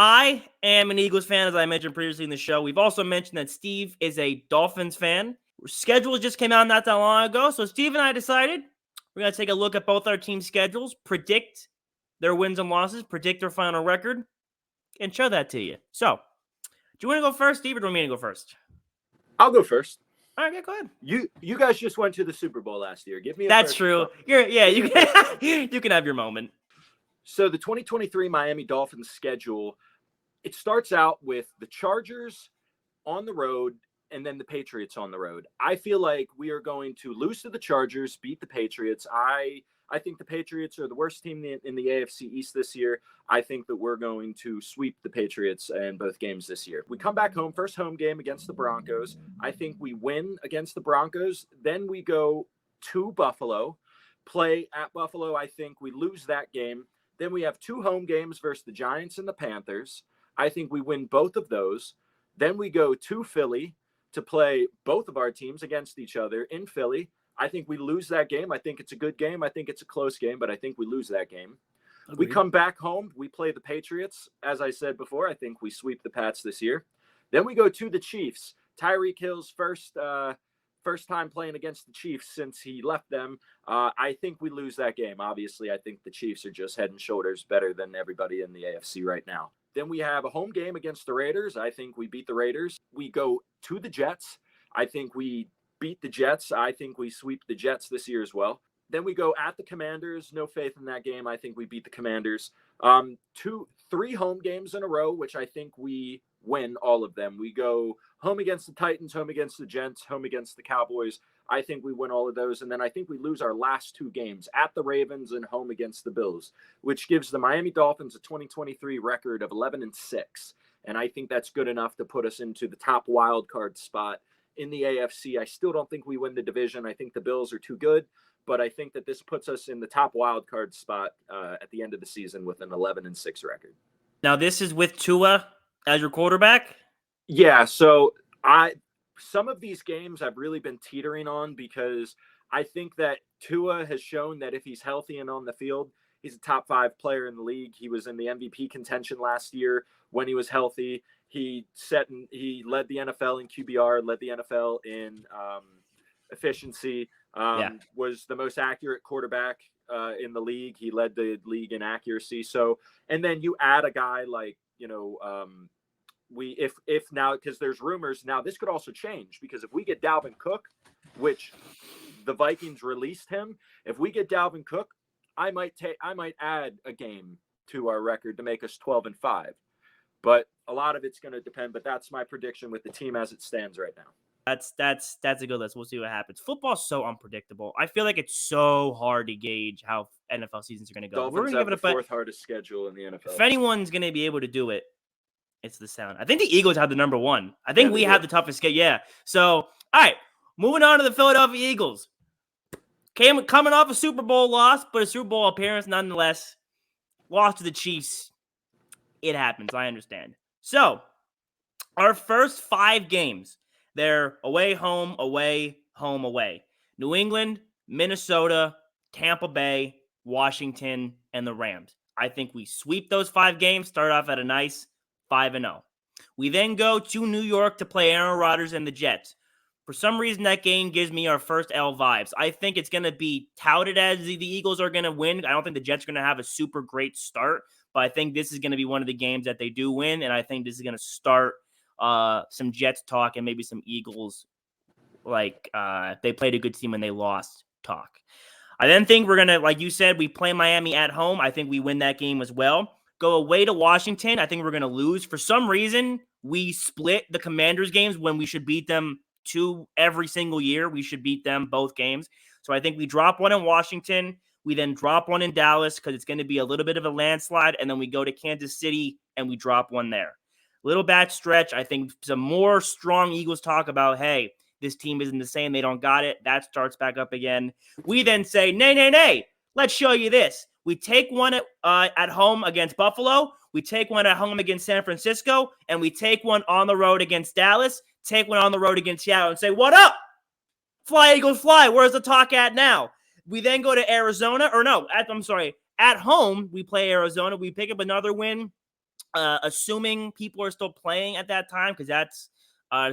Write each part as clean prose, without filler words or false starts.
I am an Eagles fan, as I mentioned previously in the show. We've also mentioned that Steve is a Dolphins fan. Schedule just came out not that long ago, so Steve and I decided we're going to take a look at both our team schedules, predict their wins and losses, predict their final record, and show that to you. So, do you want to go first, Steve, or do you want me to go first? I'll go first. All right, go ahead. You guys just went to the Super Bowl last year. Give me a That's first true. thought. You can have your moment. So the 2023 Miami Dolphins schedule, it starts out with the Chargers on the road and then the Patriots on the road. I feel like we are going to lose to the Chargers, beat the Patriots. I think the Patriots are the worst team in the AFC East this year. I think that we're going to sweep the Patriots in both games this year. We come back home, first home game against the Broncos. I think we win against the Broncos. Then we go to Buffalo, play at Buffalo. I think we lose that game. Then we have two home games versus the Giants and the Panthers. I think we win both of those. Then we go to Philly to play both of our teams against each other in Philly. I think we lose that game. I think it's a good game. I think it's a close game, but I think we lose that game. Agreed. We come back home. We play the Patriots. As I said before, I think we sweep the Pats this year. Then we go to the Chiefs. Tyreek Hill's first time playing against the Chiefs since he left them. I think we lose that game. Obviously, I think the Chiefs are just head and shoulders better than everybody in the AFC right now. Then we have a home game against the Raiders. I think we beat the Raiders. We go to the Jets. I think we beat the Jets. I think we sweep the Jets this year as well. Then we go at the Commanders. No faith in that game. I think we beat the Commanders. 3 home games in a row, which I think we win all of them. We go home against the Titans, home against the Gents, home against the Cowboys. I think we win all of those. And then I think we lose our last 2 games at the Ravens and home against the Bills, which gives the Miami Dolphins a 2023 record of 11-6. And I think that's good enough to put us into the top wild card spot in the AFC. I still don't think we win the division. I think the Bills are too good, but I think that this puts us in the top wild card spot at the end of the season with an 11-6 record. Now, this is with Tua as your quarterback? Yeah, so some of these games I've really been teetering on because I think that Tua has shown that if he's healthy and on the field, he's a top 5 player in the league. He was in the MVP contention last year when he was healthy. He led the NFL in QBR, led the NFL in efficiency, was the most accurate quarterback in the league. He led the league in accuracy. So, and then you add a guy like, if now, because there's rumors now, this could also change because if we get Dalvin Cook, which the Vikings released him, if we get Dalvin Cook, I might add a game to our record to make us 12-5. But a lot of it's going to depend. But that's my prediction with the team as it stands right now. That's a good list. We'll see what happens. Football's so unpredictable. I feel like it's so hard to gauge how NFL seasons are going to go. Dolphins have the 4th hardest schedule in the NFL. If anyone's going to be able to do it, it's the Sound. I think the Eagles have the number 1. I think we have the toughest schedule. Yeah. So, all right, moving on to the Philadelphia Eagles. Coming off a Super Bowl loss, but a Super Bowl appearance nonetheless. Lost to the Chiefs. It happens. I understand. So, our first 5 games, they're away, home, away, home, away. New England, Minnesota, Tampa Bay, Washington, and the Rams. I think we sweep those 5 games, start off at a nice 5-0. We then go to New York to play Aaron Rodgers and the Jets. For some reason, that game gives me our first L vibes. I think it's going to be touted as the Eagles are going to win. I don't think the Jets are going to have a super great start, but I think this is going to be one of the games that they do win, and I think this is going to start some Jets talk and maybe some Eagles, they played a good team when they lost talk. I then think we're going to, like you said, we play Miami at home. I think we win that game as well. Go away to Washington. I think we're going to lose. For some reason, we split the Commanders games when we should beat them 2 every single year. We should beat them both games. So I think we drop 1 in Washington. We then drop 1 in Dallas because it's going to be a little bit of a landslide. And then we go to Kansas City and we drop 1 there. Little bad stretch. I think some more strong Eagles talk about, hey, this team isn't the same. They don't got it. That starts back up again. We then say, nay. Let's show you this. We take 1 at home against Buffalo. We take 1 at home against San Francisco. And we take 1 on the road against Dallas. Take 1 on the road against Seattle and say, what up? Fly, Eagles, fly. Where's the talk at now? We then go to Arizona. At home, we play Arizona. We pick up another win. assuming people are still playing at that time, because that's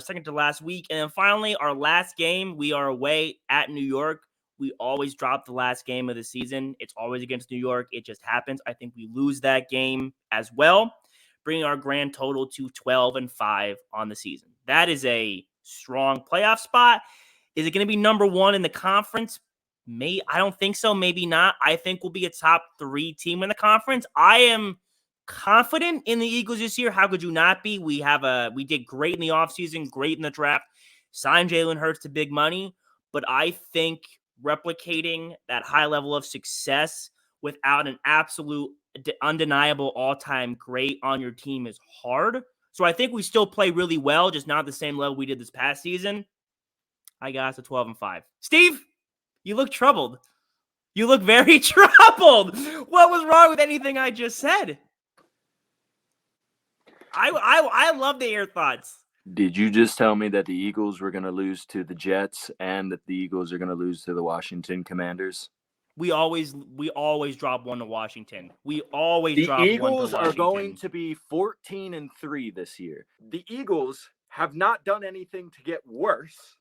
second to last week. And then finally, our last game, we are away at New York. We always drop the last game of the season. It's always against New York. It just happens. I think we lose that game as well, bringing our grand total to 12-5 on the season. That is a strong playoff spot. Is it going to be number one in the conference? I don't think so. Maybe not. I think we'll be a top 3 team in the conference. I am confident in the Eagles this year. How could you not be? We did great in the offseason, great in the draft, signed Jalen Hurts to big money, but I think replicating that high level of success without an absolute undeniable all-time great on your team is hard. So I think we still play really well, just not the same level we did this past season. I got us to 12-5. Steve, you look troubled. You look very troubled. What was wrong with anything I just said? I love to hear thoughts. Did you just tell me that the Eagles were going to lose to the Jets and that the Eagles are going to lose to the Washington Commanders? We always drop one to Washington. We always The drop one to Eagles Washington. are going to be 14-3 this year. The Eagles have not done anything to get worse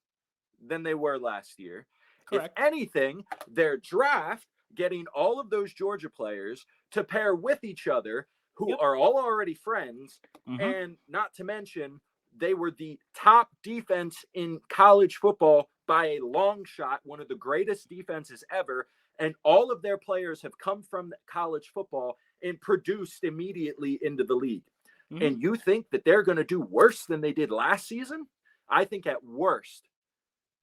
than they were last year. Correct. If anything, their draft, getting all of those Georgia players to pair with each other who are all already friends, and not to mention they were the top defense in college football by a long shot, one of the greatest defenses ever. And all of their players have come from college football and produced immediately into the league. And you think that they're going to do worse than they did last season? I think at worst,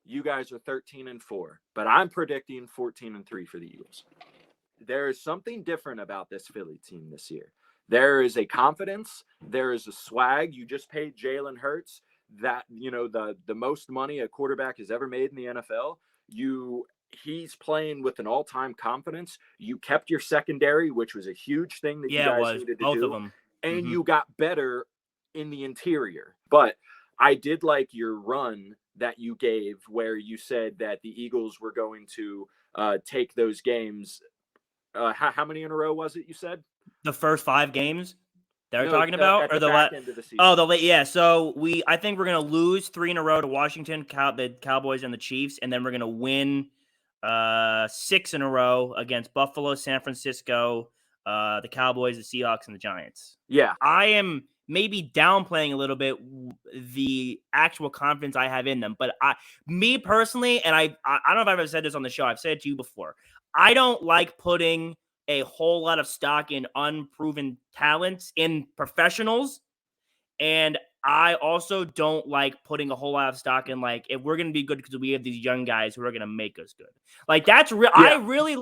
you guys are 13-4, but I'm predicting 14-3 for the Eagles. There is something different about this Philly team this year. There is a confidence. There is a swag. You just paid Jalen Hurts that, the most money a quarterback has ever made in the NFL. He's playing with an all-time confidence. You kept your secondary, which was a huge thing that you guys needed to both do. Of them. And you got better in the interior. But I did like your run that you gave where you said that the Eagles were going to take those games. How many in a row was it you said? The first 5 games they're talking about? Or the back end of the season. Yeah. So I think we're going to lose 3 in a row to Washington, the Cowboys, and the Chiefs. And then we're going to win 6 in a row against Buffalo, San Francisco, the Cowboys, the Seahawks, and the Giants. Yeah. I am maybe downplaying a little bit the actual confidence I have in them. But me personally, and I don't know if I've ever said this on the show. I've said it to you before. I don't like putting a whole lot of stock in unproven talents in professionals. And I also don't like putting a whole lot of stock in, like, if we're going to be good because we have these young guys who are going to make us good. Like, that's real. Yeah.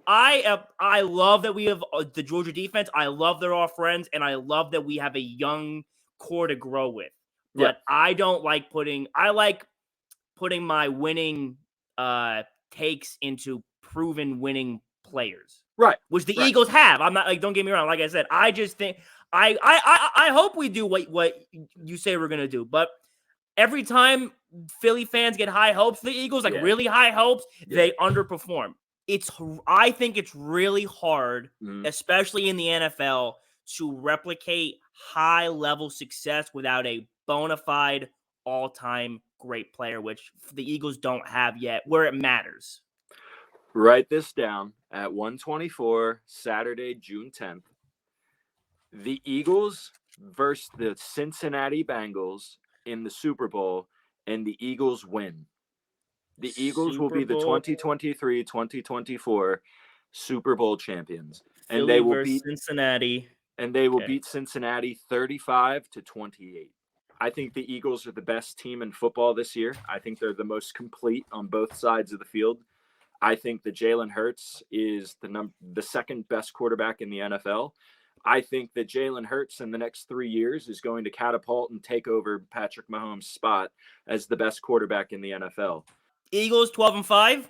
I love that we have the Georgia defense. I love they're all friends, and I love that we have a young core to grow with. But I don't like putting my winning takes into proven winning players. Right. Which the Eagles have. I'm not, like, don't get me wrong. Like I said, I just think I hope we do what you say we're gonna do. But every time Philly fans get high hopes for the Eagles, really high hopes, they underperform. I think it's really hard, especially in the NFL, to replicate high level success without a bona fide all-time great player, which the Eagles don't have yet, where it matters. Write this down at 1:24 Saturday, June 10th. The Eagles versus the Cincinnati Bengals in the Super Bowl, and the Eagles win. The Eagles will be the 2023-2024 Super Bowl champions. And they will beat Cincinnati. And they will beat Cincinnati 35-28. I think the Eagles are the best team in football this year. I think they're the most complete on both sides of the field. I think that Jalen Hurts is the second best quarterback in the NFL. I think that Jalen Hurts in the next 3 years is going to catapult and take over Patrick Mahomes' spot as the best quarterback in the NFL. Eagles 12-5.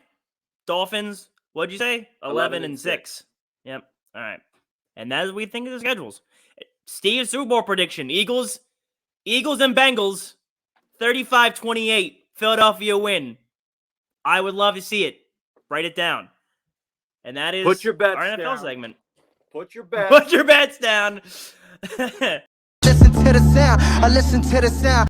Dolphins, what'd you say? 11-6. Yep. All right. And that's what we think of the schedules. Steve's Super Bowl prediction. Eagles and Bengals, 35-28. Philadelphia win. I would love to see it. Write it down. And that is Put your bets our NFL down. segment. Put your bets down. Listen to the sound. I listen to the sound.